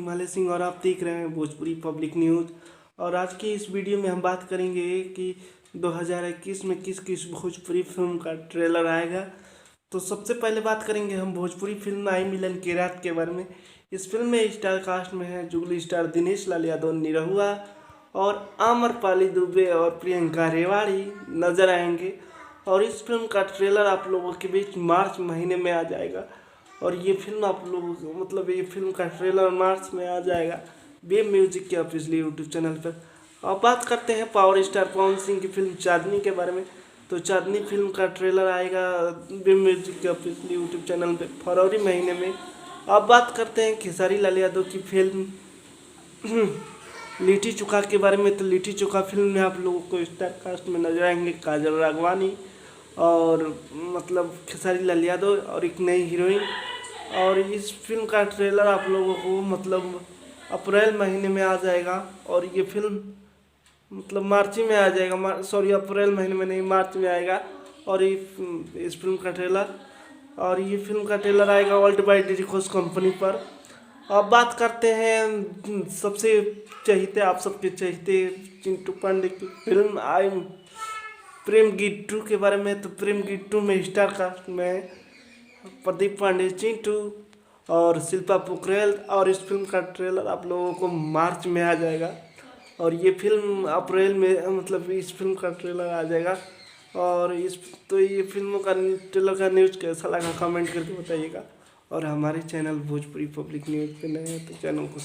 हिमालय सिंह और आप देख रहे हैं भोजपुरी पब्लिक न्यूज़। और आज की इस वीडियो में हम बात करेंगे कि 2021 में किस किस भोजपुरी फिल्म का ट्रेलर आएगा। तो सबसे पहले बात करेंगे हम भोजपुरी फिल्म आई मिलन की रात के बारे में। इस फिल्म में स्टार कास्ट में है जुगली स्टार दिनेश लाल यादव निरहुआ और आम्रपाली दुबे और प्रियंका रेवाड़ी नजर आएंगे। और इस फिल्म का ट्रेलर आप लोगों के बीच मार्च महीने में आ जाएगा। और ये फिल्म आप लोगों को ये फिल्म का ट्रेलर मार्च में आ जाएगा वेब म्यूजिक के ऑफिशियल यूट्यूब चैनल पर। अब बात करते हैं पावर स्टार पवन सिंह की फिल्म चांदनी के बारे में। तो चांदनी फिल्म का ट्रेलर आएगा वेब म्यूजिक के ऑफिशियल यूट्यूब चैनल पर फरवरी महीने में। अब बात करते हैं खेसारी लाल यादव की फिल्म लिट्टी चोखा के बारे में। तो लिट्टी चोखा फिल्म में आप लोगों को स्टार कास्ट में नजर आएंगे काजल राघवानी और खेसारी लाल यादव और एक नई हीरोइन। और इस फिल्म का ट्रेलर आप लोगों को अप्रैल महीने में आ जाएगा। और ये फिल्म मार्च में आ जाएगा, अप्रैल महीने में नहीं, मार्च में आएगा। और इस फिल्म का ट्रेलर आएगा वर्ल्ड वाइड रिकॉर्ड्स कंपनी पर। अब बात करते हैं सबसे चहेते आप सबके चहेते चिंटू पांडे की फिल्म आई प्रेम गीत 2 के बारे में। तो प्रेम गीत 2 में स्टार कास्ट में प्रदीप पांडे, चिंटू और शिल्पा पोखरेल। और इस फिल्म का ट्रेलर आप लोगों को मार्च में आ जाएगा। और ये फिल्म अप्रैल में इस फिल्म का ट्रेलर आ जाएगा। और ये फिल्मों का ट्रेलर का न्यूज़ कैसा लगा कमेंट करके बताइएगा। और हमारे चैनल भोजपुरी पब्लिक न्यूज़ पे नए हैं तो चैनल को